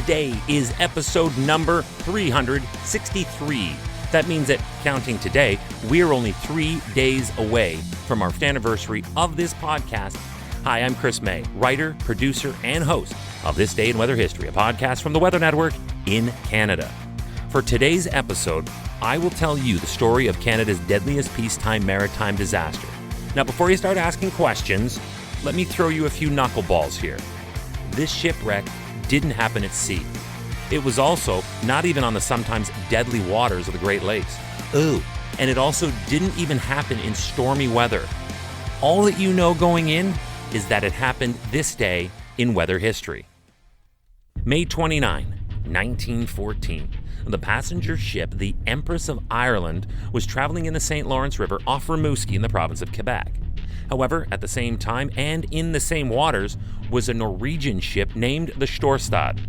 Today is episode number 363. That means that, counting today, we're only 3 days away from our anniversary of this podcast. Hi, I'm Chris May, writer, producer, and host of This Day in Weather History, a podcast from the Weather Network in Canada. For today's episode, I will tell you the story of Canada's deadliest peacetime maritime disaster. Now, before you start asking questions, let me throw you a few knuckleballs here. This shipwreck didn't happen at sea. It was also not even on the sometimes deadly waters of the Great Lakes. Ooh, and it also didn't even happen in stormy weather. All that you know going in is that it happened this day in weather history. May 29, 1914. The passenger ship, the Empress of Ireland, was traveling in the St. Lawrence River off Rimouski in the province of Quebec. However, at the same time and in the same waters was a Norwegian ship named the Storsdad.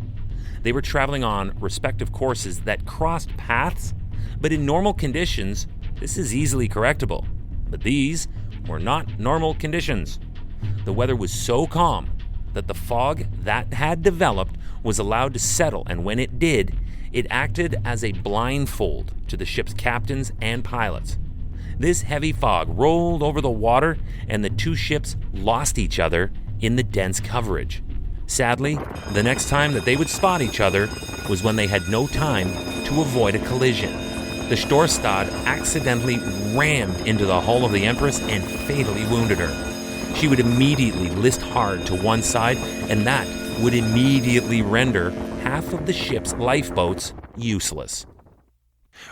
They were traveling on respective courses that crossed paths, but in normal conditions, this is easily correctable. But these were not normal conditions. The weather was so calm that the fog that had developed was allowed to settle, and when it did, it acted as a blindfold to the ship's captains and pilots. This heavy fog rolled over the water, and the two ships lost each other in the dense coverage. Sadly, the next time that they would spot each other was when they had no time to avoid a collision. The Storsdad accidentally rammed into the hull of the Empress and fatally wounded her. She would immediately list hard to one side, and that would immediately render half of the ship's lifeboats useless.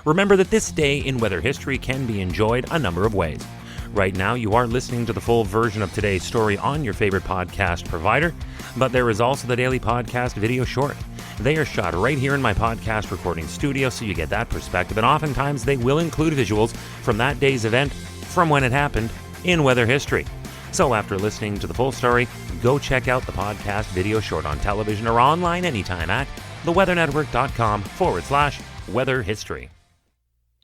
Remember that this day in weather history can be enjoyed a number of ways. Right now, you are listening to the full version of today's story on your favorite podcast provider, but there is also the daily podcast video short. They are shot right here in my podcast recording studio, so you get that perspective, and oftentimes they will include visuals from that day's event from when it happened in weather history. So after listening to the full story, go check out the podcast video short on television or online anytime at theweathernetwork.com/weather history.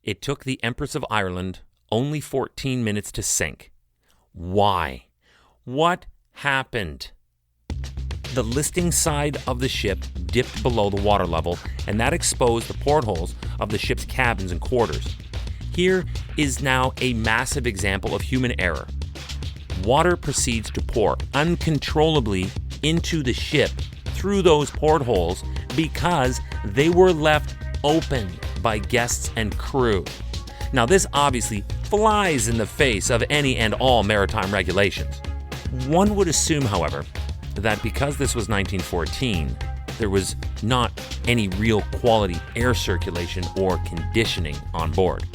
It took the Empress of Ireland only 14 minutes to sink. Why? What happened? The listing side of the ship dipped below the water level, and that exposed the portholes of the ship's cabins and quarters. Here is now a massive example of human error. Water proceeds to pour uncontrollably into the ship through those portholes because they were left open by guests and crew. Now, this obviously flies in the face of any and all maritime regulations. One would assume, however, that because this was 1914, there was not any real quality air circulation or conditioning on board.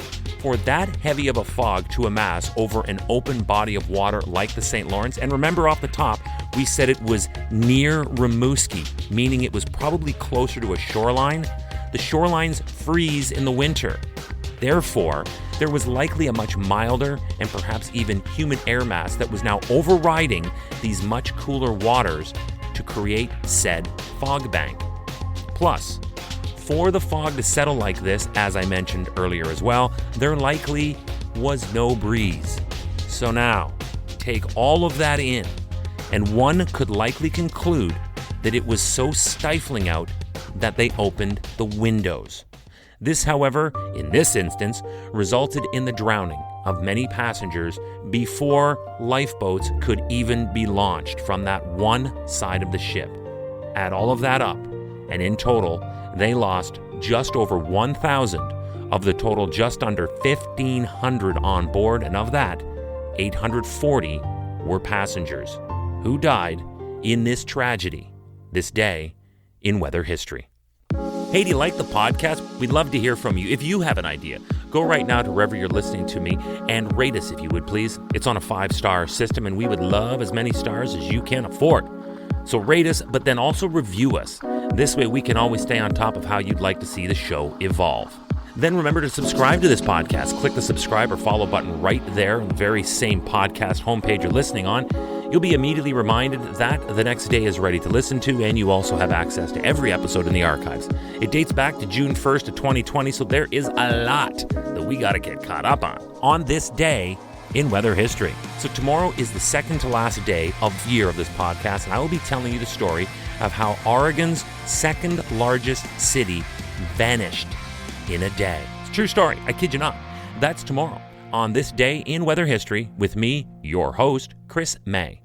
For that heavy of a fog to amass over an open body of water like the St. Lawrence, and remember off the top, we said it was near Rimouski, meaning it was probably closer to a shoreline. The shorelines freeze in the winter. Therefore, there was likely a much milder and perhaps even humid air mass that was now overriding these much cooler waters to create said fog bank. Plus, for the fog to settle like this, as I mentioned earlier as well, there likely was no breeze. So now, take all of that in, and one could likely conclude that it was so stifling out that they opened the windows. This, however, in this instance, resulted in the drowning of many passengers before lifeboats could even be launched from that one side of the ship. Add all of that up, and in total, they lost just over 1,000 of the total just under 1,500 on board, and of that, 840 were passengers who died in this tragedy, this day in weather history. Hey, do you like the podcast? We'd love to hear from you. If you have an idea, go right now to wherever you're listening to me and rate us if you would, please. It's on a 5-star system, and we would love as many stars as you can afford. So rate us, but then also review us. This way we can always stay on top of how you'd like to see the show evolve. Then remember to subscribe to this podcast. Click the subscribe or follow button right there on the very same podcast homepage you're listening on. You'll be immediately reminded that the next day is ready to listen to, and you also have access to every episode in the archives. It dates back to June 1st of 2020, so there is a lot that we got to get caught up on this day in weather history. So tomorrow is the second to last day of the year of this podcast, and I will be telling you the story of how Oregon's second largest city vanished in a day. It's a true story, I kid you not. That's tomorrow on This Day in Weather History with me, your host, Chris May.